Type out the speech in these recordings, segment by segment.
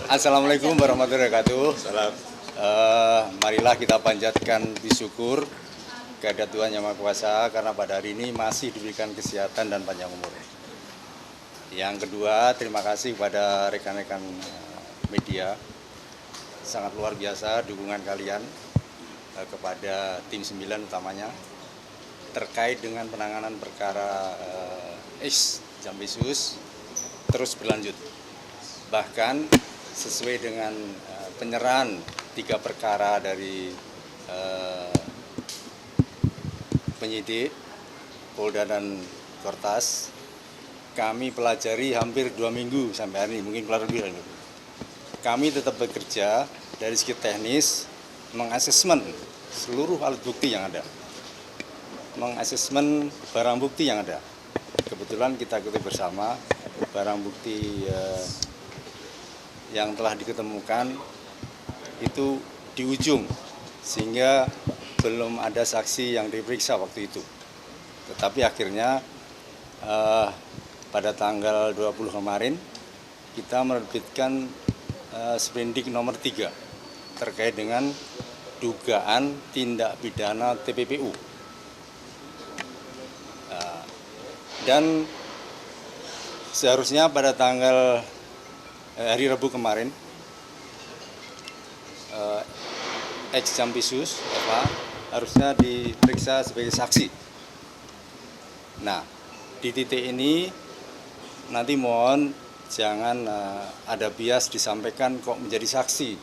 Assalamualaikum warahmatullahi wabarakatuh. Salam. Marilah kita panjatkan bersyukur kepada Tuhan Yang Maha Kuasa karena pada hari ini masih diberikan kesehatan dan panjang umur. Yang kedua, terima kasih kepada rekan-rekan media. Sangat luar biasa dukungan kalian kepada tim 9 utamanya terkait dengan penanganan perkara X Jampisus terus berlanjut. Bahkan sesuai dengan penyerahan 3 perkara dari penyidik Polda dan Kortas, kami pelajari hampir 2 minggu sampai hari ini, mungkin lebih. Kami tetap bekerja dari segi teknis, mengasesmen seluruh alat bukti yang ada, mengasesmen barang bukti yang ada. Kebetulan kita ketahui bersama barang bukti yang telah diketemukan itu di ujung, sehingga belum ada saksi yang diperiksa waktu itu. Tetapi akhirnya pada tanggal 20 kemarin kita menerbitkan sprindik nomor 3 terkait dengan dugaan tindak pidana TPPU. Dan seharusnya pada tanggal hari Rabu kemarin, X Jampisus harusnya diperiksa sebagai saksi. Nah, di titik ini nanti mohon jangan ada bias disampaikan kok menjadi saksi.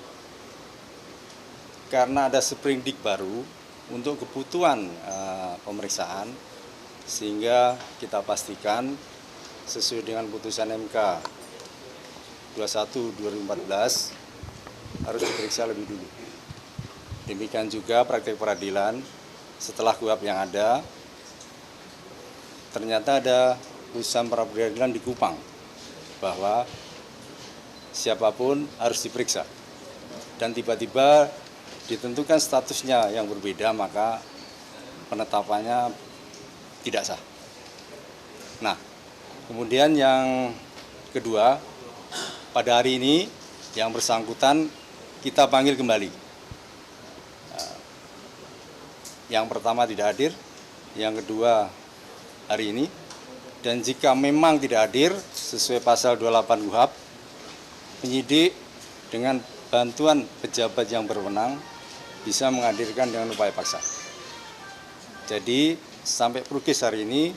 Karena ada sprindik baru untuk kebutuhan pemeriksaan, sehingga kita pastikan sesuai dengan putusan MK 21/2014 harus diperiksa lebih dulu. Demikian juga praktek peradilan setelah KUHP yang ada, ternyata ada putusan pra peradilan di Kupang bahwa siapapun harus diperiksa, dan tiba-tiba ditentukan statusnya yang berbeda, maka penetapannya tidak sah. Nah, kemudian yang kedua, pada hari ini yang bersangkutan kita panggil kembali. Yang pertama tidak hadir, yang kedua hari ini. Dan jika memang tidak hadir sesuai pasal 28 KUHP, penyidik dengan bantuan pejabat yang berwenang bisa menghadirkan dengan upaya paksa. Jadi sampai prokes hari ini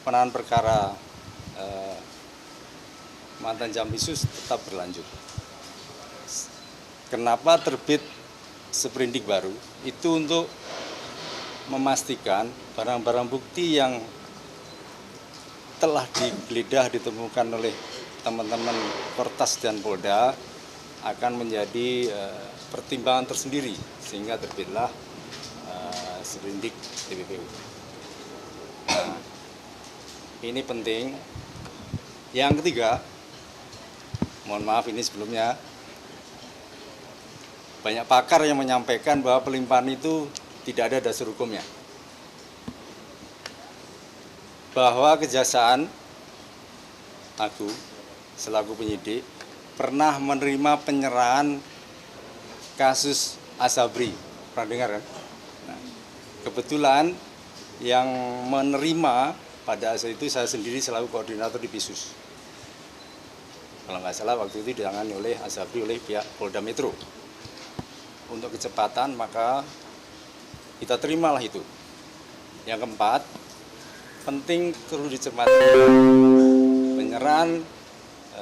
penanganan perkara mantan Jampisus tetap berlanjut. Kenapa terbit sprindik baru? Itu untuk memastikan barang-barang bukti yang telah digeledah ditemukan oleh teman-teman Kortas dan Polda akan menjadi pertimbangan tersendiri, sehingga terbitlah sprindik TPPU. Nah, ini penting. Yang ketiga, mohon maaf ini sebelumnya, banyak pakar yang menyampaikan bahwa pelimpahan itu tidak ada dasar hukumnya. Bahwa Kejaksaan Agung selaku penyidik pernah menerima penyerahan kasus Asabri. Pernah dengar kan? Nah, kebetulan yang menerima pada saat itu saya sendiri selaku koordinator di Pisus. Kalau nggak salah waktu itu ditangani oleh Asabri oleh pihak Polda Metro. Untuk kecepatan maka kita terimalah itu. Yang keempat, penting perlu dicermati penyerahan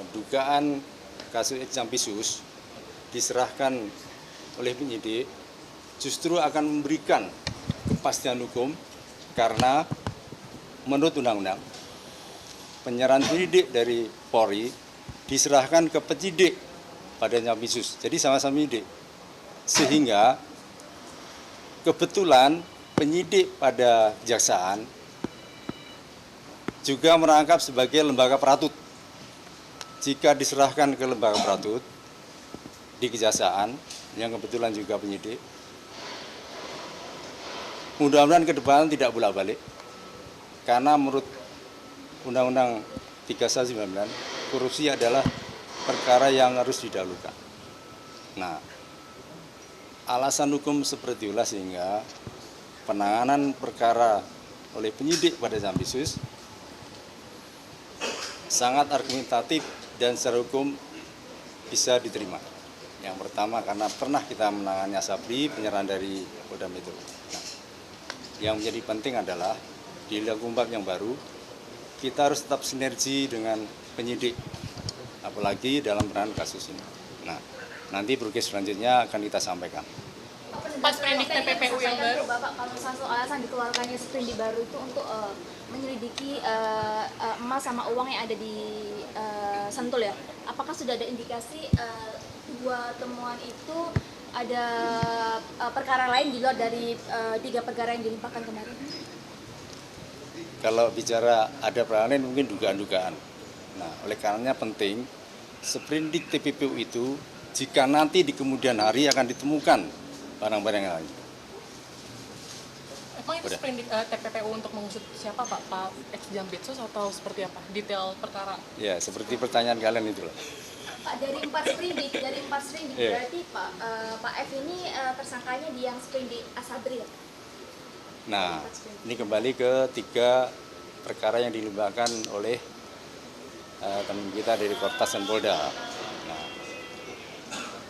dugaan kasus X Jampisus diserahkan oleh penyidik justru akan memberikan kepastian hukum, karena menurut undang-undang penyerahan penyidik dari Polri diserahkan ke penyidik pada Jampisus. Jadi sama-sama penyidik. Sehingga kebetulan penyidik pada Kejaksaan juga merangkap sebagai lembaga peratut. Jika diserahkan ke lembaga peratut di Kejaksaan, yang kebetulan juga penyidik, mudah-mudahan ke depan tidak bolak-balik, karena menurut Undang-Undang 319, korupsi adalah perkara yang harus didahulukan. Nah, alasan hukum seperti itulah sehingga penanganan perkara oleh penyidik pada Sambisus sangat argumentatif dan secara hukum bisa diterima. Yang pertama karena pernah kita menangani Asabri penyerahan dari Polda Metro. Nah, yang menjadi penting adalah di Gakumham yang baru kita harus tetap sinergi dengan penyidik, apalagi dalam penanganan kasus ini. Nah, nanti progres selanjutnya akan kita sampaikan. Pas sprindik TPPU yang baru, Bapak, kalau misalnya soal alasan dikeluarkannya sprindik baru itu untuk menyelidiki emas sama uang yang ada di Sentul ya, apakah sudah ada indikasi dua temuan itu ada perkara lain di luar dari 3 perkara yang dilimpahkan kemarin? Kalau bicara ada perkara lain mungkin dugaan-dugaan. Nah, oleh karenanya penting sprindik TPPU itu jika nanti di kemudian hari akan ditemukan barang-barang yang lain. emang itu sprindik TPPU untuk mengusut siapa Pak? Pak Ex Jambitsus atau seperti apa? Detail perkara? Ya, seperti pertanyaan kalian itulah. Pak, dari 4 sprindik Iya. berarti Pak F ini tersangkanya di yang sprindik Asabri ya? Nah, ini kembali ke 3 perkara yang dilimpahkan oleh teman kita dari Kortas dan Polda. Nah,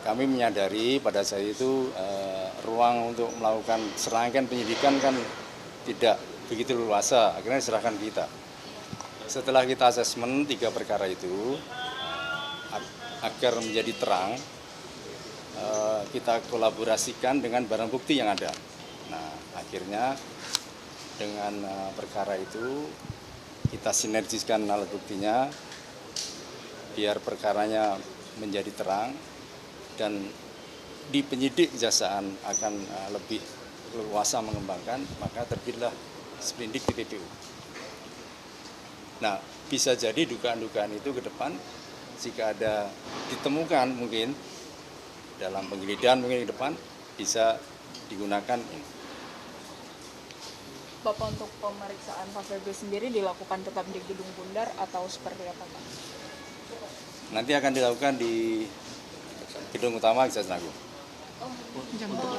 kami menyadari pada saat itu ruang untuk melakukan serangkaian penyidikan kan tidak begitu luasa, akhirnya diserahkan kita. Setelah kita asesmen 3 perkara itu, agar menjadi terang, kita kolaborasikan dengan barang bukti yang ada. Nah, akhirnya dengan perkara itu kita sinergiskan alat buktinya biar perkaranya menjadi terang dan di penyidik kejaksaan akan lebih leluasa mengembangkan, maka terbitlah sprindik TPPU. Nah, bisa jadi dugaan-dugaan itu ke depan jika ada ditemukan mungkin dalam penggeledahan mungkin ke depan bisa digunakan ini. Bapak, untuk pemeriksaan Pak Febri sendiri dilakukan tetap di Gedung Bundar atau seperti apa Pak? Nanti akan dilakukan di gedung utama Kejaksaan Agung.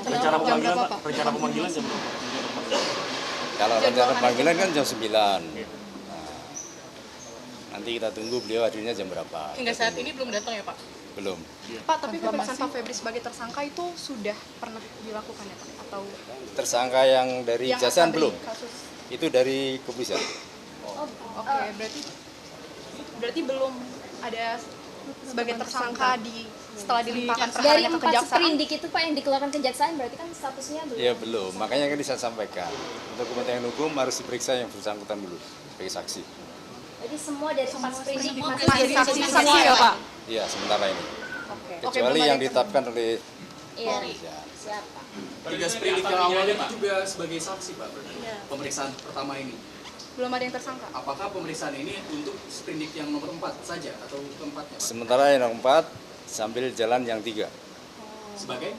Rencana pemanggilan jam berapa? Kalau rencana panggilan kan jam 9. Nah, nanti kita tunggu beliau hadirnya jam berapa. Hingga saat ini belum datang ya Pak? Belum. Pak, tapi pemeriksaan Pak Febri sebagai tersangka itu sudah pernah dilakukan ya Pak? Atau Tersangka yang dari yang Kejaksaan Asabri belum. kasus? Itu dari kepolisian. Oke, berarti belum ada sebagai tersangka setelah dilimpahkan Dari perkaranya ke 4 kejaksaan. sprindik itu Pak yang dikeluarkan kejaksaan berarti kan statusnya belum? Ya belum, makanya kan saya sampaikan. Untuk kepentingan hukum harus diperiksa yang bersangkutan dulu sebagai saksi. Jadi semua dari 4 sprindik masih Masih jadi saksi saksi semua ya Pak? Iya, sementara ini. Oke. Kecuali yang ditetapkan oleh Iya, kepolisian. siapa? 3 sprindik yang awalnya itu juga sebagai saksi Pak, pemeriksaan pertama ini. Belum ada yang tersangka? Apakah pemeriksaan ini untuk sprindik yang nomor 4 saja atau keempatnya Pak? Sementara yang nomor 4 sambil jalan yang 3. Sebagai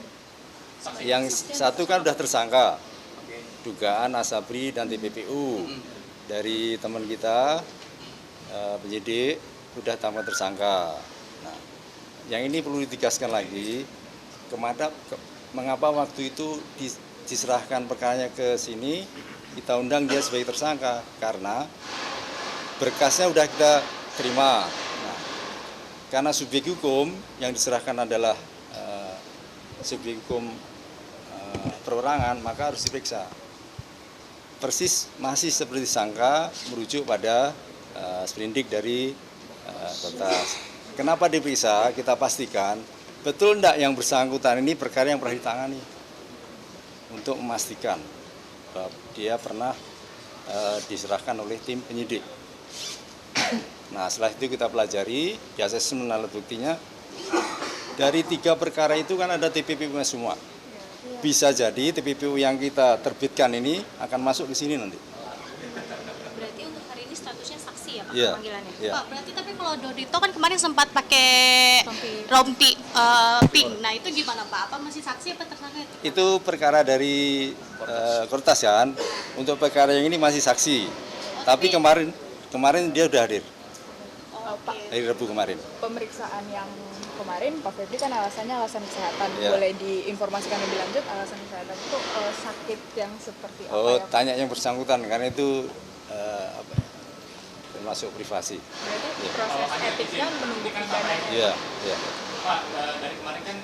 saksi? Yang satu kan sudah tersangka, Oke. dugaan Asabri dan TPPU. Dari teman kita penyidik sudah tambah tersangka. Nah, yang ini perlu ditegaskan lagi, mengapa waktu itu diserahkan perkaranya ke sini, kita undang dia sebagai tersangka karena berkasnya sudah kita terima. Nah, karena subjek hukum yang diserahkan adalah subjek hukum perorangan, maka harus diperiksa. Persis masih seperti sangka merujuk pada sprindik dari Kortas. Kenapa diperiksa? Kita pastikan betul enggak yang bersangkutan ini perkara yang pernah ditangani untuk memastikan bahwa dia pernah diserahkan oleh tim penyidik. Nah, setelah itu kita pelajari, di asesmen alat buktinya, dari 3 perkara itu kan ada TPPU-nya semua. Bisa jadi TPPU yang kita terbitkan ini akan masuk ke sini nanti. Berarti untuk hari ini statusnya saksi ya Pak, Iya, panggilannya? iya. Pak, berarti tapi kalau Dodito kan kemarin sempat pakai rompi pink. Nah, itu gimana Pak? Apa masih saksi apa tersangka itu? Itu perkara dari Kortas kan. Untuk perkara yang ini masih saksi. Tapi kemarin dia sudah hadir. Hari Rabu kemarin. Pemeriksaan yang kemarin Pak Febri kan alasannya alasan kesehatan. Iya. Boleh diinformasikan lebih lanjut alasan kesehatan itu sakit yang seperti apa Oh, ya? tanya yang bersangkutan karena itu apa ya, termasuk privasi. Berarti proses etiknya menunggu pidananya. Iya, iya. Pak, dari kemarin kan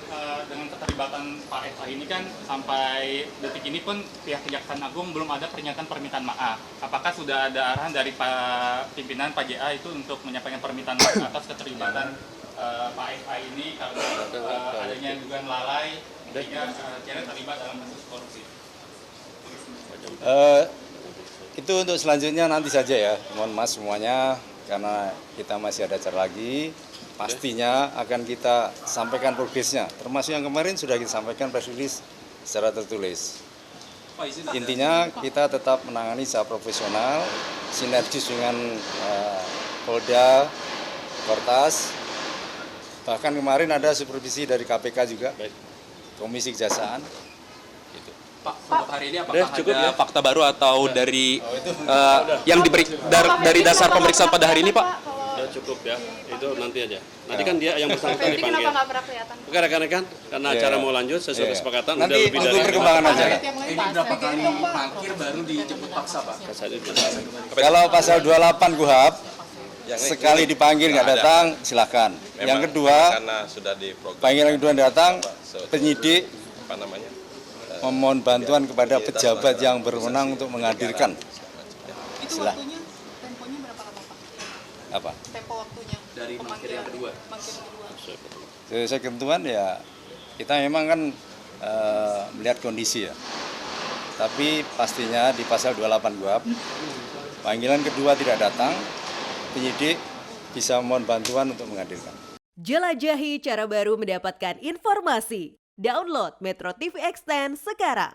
dengan keterlibatan Pak FA ini kan sampai detik ini pun pihak Kejaksaan Agung belum ada pernyataan permintaan maaf. Apakah sudah ada arahan dari Pak pimpinan Pak JA itu untuk menyampaikan permintaan maaf atas keterlibatan Pak FA ini karena adanya dugaan lalai sehingga akhirnya terlibat dalam kasus korupsi? Itu untuk selanjutnya nanti saja ya, mohon maaf semuanya karena kita masih ada acara lagi. Pastinya akan kita sampaikan progresnya, termasuk yang kemarin sudah kita sampaikan press release secara tertulis. Intinya kita tetap menangani secara profesional, sinergis dengan Polda, Kortas, bahkan kemarin ada supervisi dari KPK juga, Komisi Kejaksaan. Gitu. Pak, untuk hari ini apakah cukup ada ya? fakta baru atau dari yang diberi dari dasar pemeriksaan pada hari ini, Pak? Udah cukup ya, itu nanti aja. Nanti kan dia yang bersangkutan Febri dipanggil. kenapa nggak pernah kelihatan? Oke rekan-rekan, karena Iya. acara mau lanjut sesuai Iya. kesepakatan. Nanti udah lebih tunggu dari perkembangan aja. Ini berapa kali parkir baru dijemput paksa, Pak? Kalau pasal 28 KUHP, sekali dipanggil nggak datang, silakan. Yang kedua, karena sudah diprogram panggilan kedua datang, penyidik apa namanya memohon bantuan kepada pejabat yang berwenang untuk menghadirkan. Itu Silah. waktunya, temponya berapa lama Pak? Apa? Tempo waktunya? Dari mangkir yang kedua. Mangkir yang kedua. Sesuai ketentuan ya kita memang kan melihat kondisi ya. Tapi pastinya di pasal 28 KUHP, panggilan kedua tidak datang, penyidik bisa mohon bantuan untuk menghadirkan. Jelajahi cara baru mendapatkan informasi. Download Metro TV Extend sekarang.